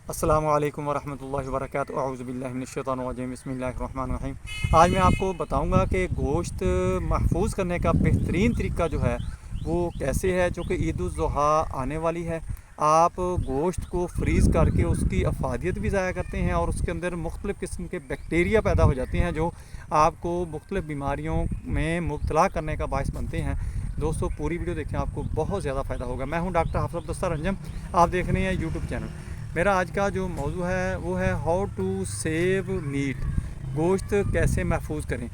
السلام علیکم ورحمۃ اللہ وبرکاتہ، اعوذ باللہ من الشیطان الرجیم، بسم اللہ الرحمن الرحیم۔ آج میں آپ کو بتاؤں گا کہ گوشت محفوظ کرنے کا بہترین طریقہ جو ہے وہ کیسے ہے۔ چونکہ عید الاضحیٰ آنے والی ہے، آپ گوشت کو فریز کر کے اس کی افادیت بھی ضائع کرتے ہیں اور اس کے اندر مختلف قسم کے بیکٹیریا پیدا ہو جاتے ہیں جو آپ کو مختلف بیماریوں میں مبتلا کرنے کا باعث بنتے ہیں۔ دوستو پوری ویڈیو دیکھیں، آپ کو بہت زیادہ فائدہ ہوگا۔ میں ہوں ڈاکٹر حافظ عبدالستار انجم، آپ دیکھ رہے ہیں یوٹیوب چینل۔ میرا آج کا جو موضوع ہے وہ ہے ہاؤ ٹو سیو میٹ، گوشت کیسے محفوظ کریں۔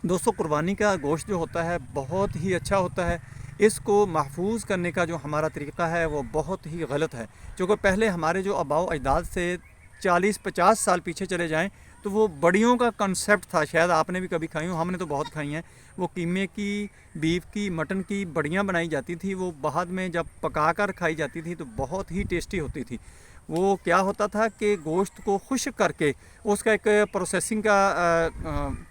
دوستو قربانی کا گوشت جو ہوتا ہے بہت ہی اچھا ہوتا ہے، اس کو محفوظ کرنے کا جو ہمارا طریقہ ہے وہ بہت ہی غلط ہے۔ چونکہ پہلے ہمارے جو آباء و اجداد سے 40-50 سال پیچھے چلے جائیں تو وہ بڑیوں کا کنسیپٹ تھا، شاید آپ نے بھی کبھی کھائی ہوں، ہم نے تو بہت کھائی ہیں۔ وہ قیمے کی، بیف کی، مٹن کی بڑیاں بنائی جاتی تھی، وہ بعد میں جب پکا کر کھائی جاتی تھی تو بہت ہی ٹیسٹی ہوتی تھی۔ وہ کیا ہوتا تھا کہ گوشت کو خشک کر کے اس کا ایک پروسیسنگ کا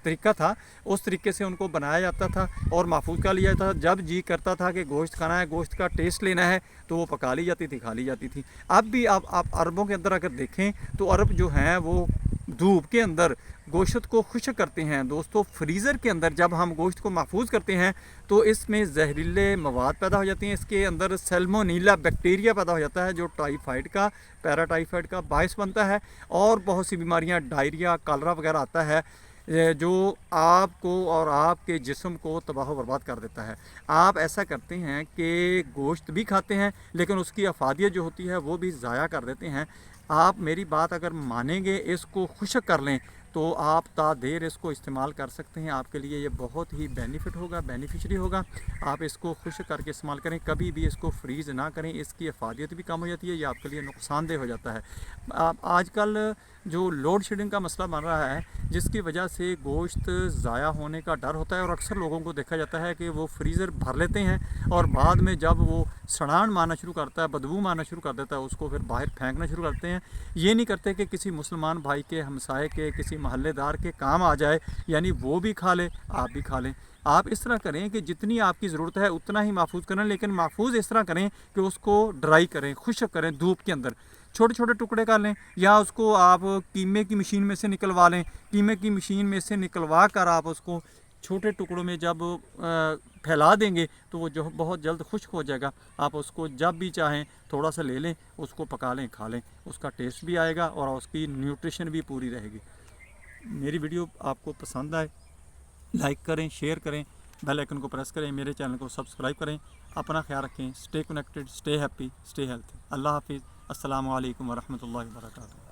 طریقہ تھا، اس طریقے سے ان کو بنایا جاتا تھا اور محفوظ کر لیا جاتا تھا۔ جب جی کرتا تھا کہ گوشت کھانا ہے، گوشت کا ٹیسٹ لینا ہے تو وہ پکا لی جاتی تھی، کھا لی جاتی تھی۔ اب بھی آپ عربوں کے اندر اگر دیکھیں تو عرب جو ہیں وہ دھوپ کے اندر گوشت کو خشک کرتے ہیں۔ دوستو فریزر کے اندر جب ہم گوشت کو محفوظ کرتے ہیں تو اس میں زہریلے مواد پیدا ہو جاتے ہیں، اس کے اندر سیلمونیلا بیکٹیریا پیدا ہو جاتا ہے جو ٹائیفائڈ کا، پیراٹائیفائڈ کا باعث بنتا ہے اور بہت سی بیماریاں، ڈائریا، کالرا وغیرہ آتا ہے جو آپ کو اور آپ کے جسم کو تباہ و برباد کر دیتا ہے۔ آپ ایسا کرتے ہیں کہ گوشت بھی کھاتے ہیں لیکن اس کی افادیت جو ہوتی ہے وہ بھی ضائع کر دیتے ہیں۔ آپ میری بات اگر مانیں گے، اس کو خشک کر لیں تو آپ تا دیر اس کو استعمال کر سکتے ہیں۔ آپ کے لیے یہ بہت ہی بینیفٹ ہوگا، بینیفیشری ہوگا۔ آپ اس کو خشک کر کے استعمال کریں، کبھی بھی اس کو فریز نہ کریں، اس کی افادیت بھی کم ہو جاتی ہے، یہ آپ کے لیے نقصان دہ ہو جاتا ہے۔ آج کل جو لوڈ شیڈنگ کا مسئلہ بن رہا ہے جس کی وجہ سے گوشت ضائع ہونے کا ڈر ہوتا ہے اور اکثر لوگوں کو دیکھا جاتا ہے کہ وہ فریزر بھر لیتے ہیں اور بعد میں جب وہ سڑان مارنا شروع کرتا ہے، بدبو مارنا شروع کر دیتا ہے، اس کو پھر باہر پھینکنا شروع کرتے ہیں۔ یہ نہیں کرتے کہ کسی مسلمان بھائی کے، ہمسائے کے، کسی محلے دار کے کام آ جائے، یعنی وہ بھی کھا لے، آپ بھی کھا لیں۔ آپ اس طرح کریں کہ جتنی آپ کی ضرورت ہے اتنا ہی محفوظ کریں، لیکن محفوظ اس طرح کریں کہ اس کو ڈرائی کریں، خشک کریں دھوپ کے اندر، چھوٹے چھوٹے ٹکڑے کر لیں، یا اس کو آپ قیمے کی مشین میں سے نکلوا لیں۔ قیمے کی مشین میں سے نکلوا کر آپ اس کو چھوٹے ٹکڑوں میں جب پھیلا دیں گے تو وہ جو بہت جلد خشک ہو جائے گا۔ آپ اس کو جب بھی چاہیں تھوڑا سا لے لیں، اس کو پکا لیں، کھا لیں، اس کا ٹیسٹ بھی آئے گا اور اس کی نیوٹریشن بھی پوری رہے گی۔ میری ویڈیو آپ کو پسند آئے لائک کریں، شیئر کریں، بیل آئکن کو پریس کریں، میرے چینل کو سبسکرائب کریں۔ اپنا خیال رکھیں، stay connected, stay happy, stay healthy. اللہ حافظ، السلام علیکم ورحمۃ اللہ وبرکاتہ۔